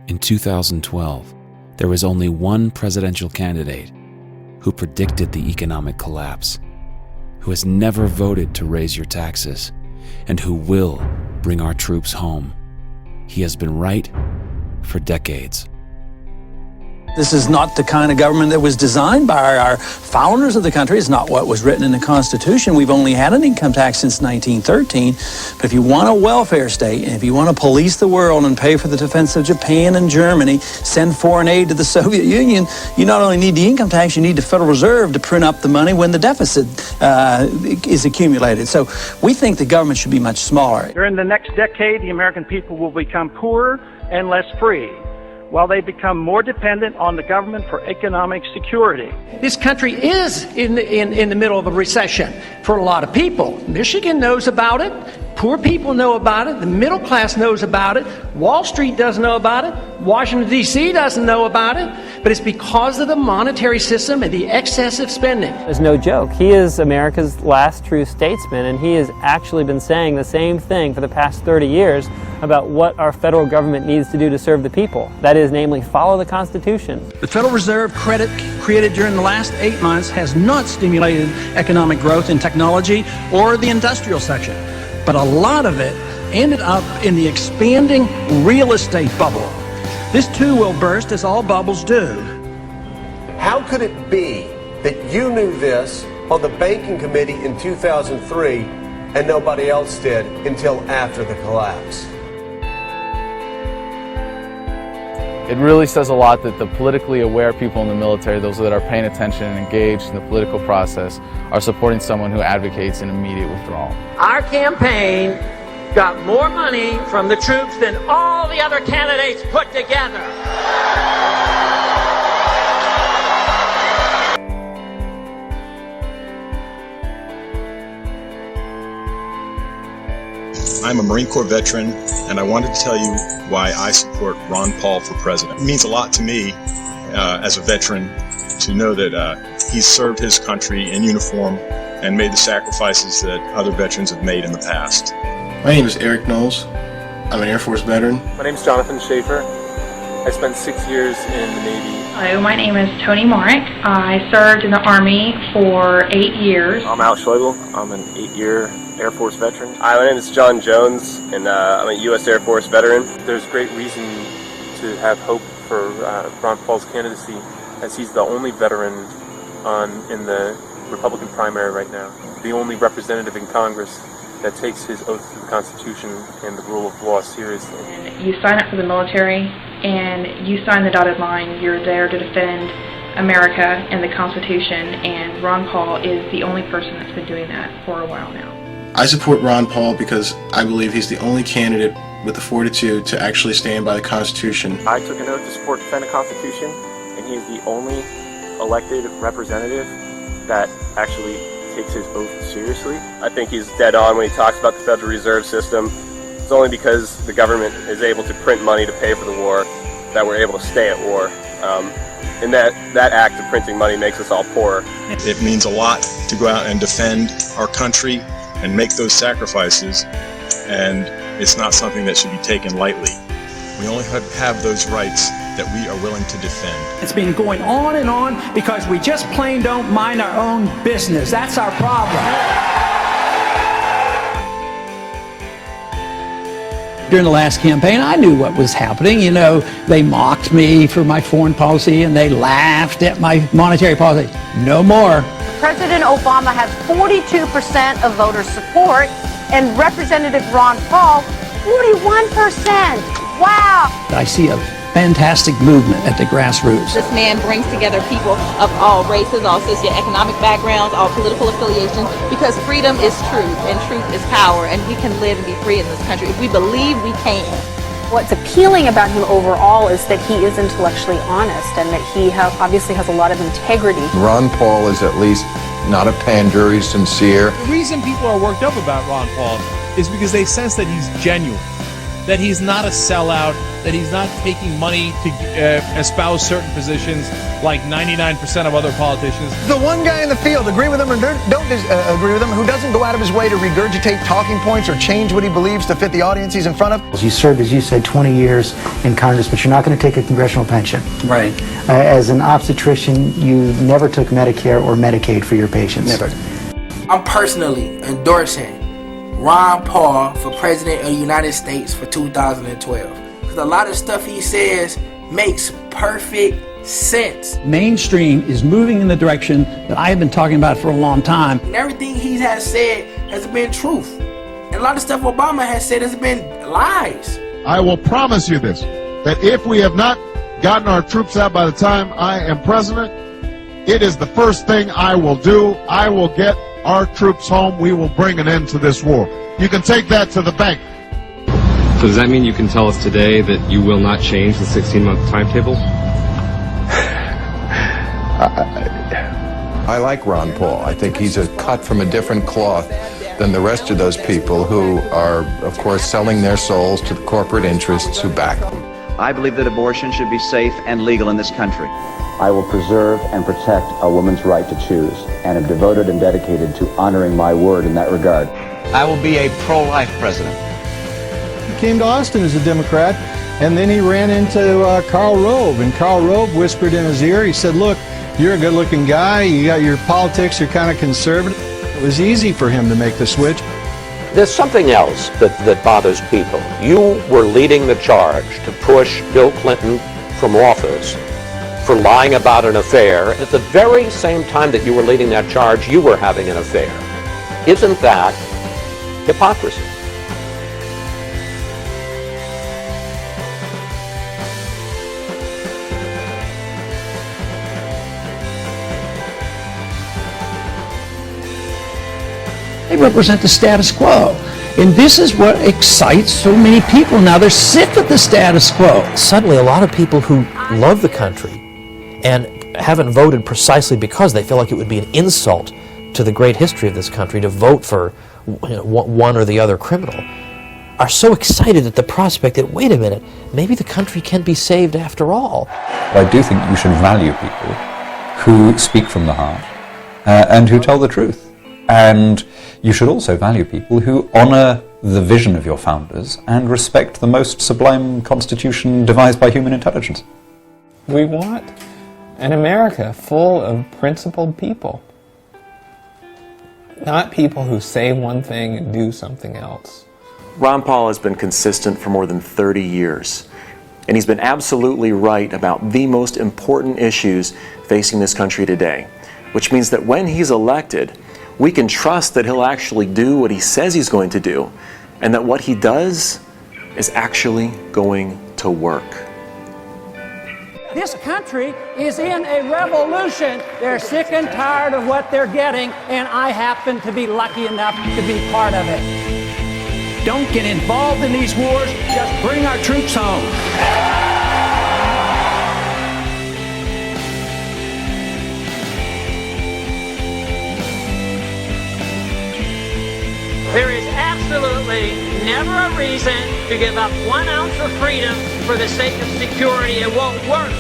In 2012, there was only one presidential candidate who predicted the economic collapse, who has never voted to raise your taxes, and who will bring our troops home. He has been right for decades. This is not the kind of government that was designed by our founders of the country. It's not what was written in the Constitution. We've only had an income tax since 1913. But if you want a welfare state, and if you want to police the world and pay for the defense of Japan and Germany, send foreign aid to the Soviet Union, you not only need the income tax, you need the Federal Reserve to print up the money when the deficit is accumulated. So we think the government should be much smaller. During the next decade, the American people will become poorer and less free, while they become more dependent on the government for economic security. This country is in the middle of a recession for a lot of people. Michigan knows about it. Poor people know about it. The middle class knows about it. Wall Street doesn't know about it. Washington, D.C. doesn't know about it. But it's because of the monetary system and the excessive spending. It's no joke. He is America's last true statesman, and he has actually been saying the same thing for the past 30 years about what our federal government needs to do to serve the people. That is, namely, follow the Constitution. The Federal Reserve credit created during the last 8 months has not stimulated economic growth in technology or the industrial section, but a lot of it ended up in the expanding real estate bubble. This too will burst, as all bubbles do. How could it be that you knew this on the banking committee in 2003 and nobody else did until after the collapse? It really says a lot that the politically aware people in the military, those that are paying attention and engaged in the political process, are supporting someone who advocates an immediate withdrawal. Our campaign got more money from the troops than all the other candidates put together. I'm a Marine Corps veteran, and I wanted to tell you why I support Ron Paul for president. It means a lot to me as a veteran to know that he's served his country in uniform and made the sacrifices that other veterans have made in the past. My name is Eric Knowles. I'm an Air Force veteran. My name is Jonathan Schaefer. I spent 6 years in the Navy. Hello, my name is Tony Marek. I served in the Army for 8 years. I'm Al Schlegel. I'm an 8-year Air Force veteran. Hi, my name is John Jones, and I'm a U.S. Air Force veteran. There's great reason to have hope for Ron Paul's candidacy, as he's the only veteran in the Republican primary right now. The only representative in Congress that takes his oath to the Constitution and the rule of law seriously. You sign up for the military, and you sign the dotted line. You're there to defend America and the Constitution, and Ron Paul is the only person that's been doing that for a while now. I support Ron Paul because I believe he's the only candidate with the fortitude to actually stand by the Constitution. I took an oath to support defend the Constitution, and he is the only elected representative that actually takes his oath seriously. I think he's dead on when he talks about the Federal Reserve System. It's only because the government is able to print money to pay for the war that we're able to stay at war. And that act of printing money makes us all poorer. It means a lot to go out and defend our country and make those sacrifices, and it's not something that should be taken lightly. We only have those rights that we are willing to defend. It's been going on and on because we just plain don't mind our own business. That's our problem. During the last campaign, I knew what was happening. You know, they mocked me for my foreign policy and they laughed at my monetary policy. No more. President Obama has 42% of voter support, and Representative Ron Paul, 41%. Wow. I see a fantastic movement at the grassroots. This man brings together people of all races, all socioeconomic backgrounds, all political affiliations, because freedom is truth and truth is power, and we can live and be free in this country if we believe we can. What's appealing about him overall is that he is intellectually honest and that he obviously has a lot of integrity. Ron Paul is at least not a pander, he's sincere. The reason people are worked up about Ron Paul is because they sense that he's genuine, that he's not a sellout, that he's not taking money to espouse certain positions like 99% of other politicians. The one guy in the field, agree with him or don't agree with him, who doesn't go out of his way to regurgitate talking points or change what he believes to fit the audience he's in front of. You served, as you said, 20 years in Congress, but you're not going to take a congressional pension. Right. As an obstetrician, you never took Medicare or Medicaid for your patients. Never. I'm personally endorsing Ron Paul for President of the United States for 2012. Because a lot of stuff he says makes perfect sense. Mainstream is moving in the direction that I have been talking about for a long time. And everything he has said has been truth. And a lot of stuff Obama has said has been lies. I will promise you this, that if we have not gotten our troops out by the time I am president, it is the first thing I will do. I will get our troops home. We will bring an end to this war. You can take that to the bank. So does that mean you can tell us today that you will not change the 16-month timetable? I like Ron Paul. I think he's a cut from a different cloth than the rest of those people who are, of course, selling their souls to the corporate interests who back them. I believe that abortion should be safe and legal in this country. I will preserve and protect a woman's right to choose, and am devoted and dedicated to honoring my word in that regard. I will be a pro-life president. He came to Austin as a Democrat, and then he ran into Karl Rove, and Karl Rove whispered in his ear, he said, look, you're a good-looking guy, you got your politics, you're kind of conservative. It was easy for him to make the switch. There's something else that bothers people. You were leading the charge to push Bill Clinton from office for lying about an affair. At the very same time that you were leading that charge, you were having an affair. Isn't that hypocrisy? They represent the status quo. And this is what excites so many people now. They're sick of the status quo. Suddenly, a lot of people who love the country and haven't voted precisely because they feel like it would be an insult to the great history of this country to vote for one or the other criminal, are so excited at the prospect that, wait a minute, maybe the country can be saved after all. I do think you should value people who speak from the heart and who tell the truth. And you should also value people who honor the vision of your founders and respect the most sublime constitution devised by human intelligence. We want an America full of principled people, not people who say one thing and do something else. Ron Paul has been consistent for more than 30 years, and he's been absolutely right about the most important issues facing this country today, which means that when he's elected, we can trust that he'll actually do what he says he's going to do, and that what he does is actually going to work. This country is in a revolution. They're sick and tired of what they're getting, and I happen to be lucky enough to be part of it. Don't get involved in these wars. Just bring our troops home. There is absolutely never a reason to give up 1 ounce of freedom for the sake of security. It won't work.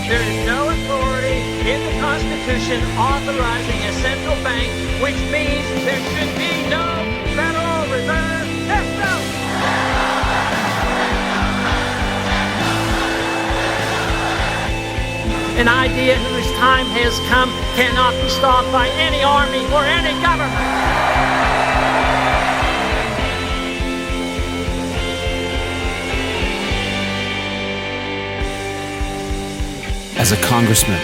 There is no authority in the Constitution authorizing a central bank, which means there should be no Federal Reserve System. An idea whose time has come cannot be stopped by any army or any government. As a congressman,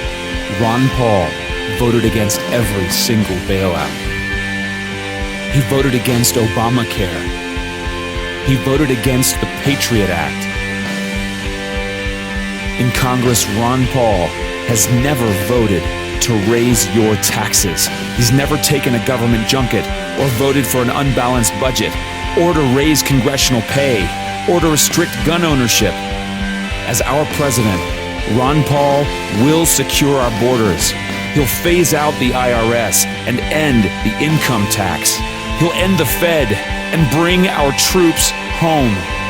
Ron Paul voted against every single bailout. He voted against Obamacare. He voted against the Patriot Act. In Congress, Ron Paul has never voted to raise your taxes. He's never taken a government junket or voted for an unbalanced budget or to raise congressional pay or to restrict gun ownership. As our president, Ron Paul will secure our borders. He'll phase out the IRS and end the income tax. He'll end the Fed and bring our troops home.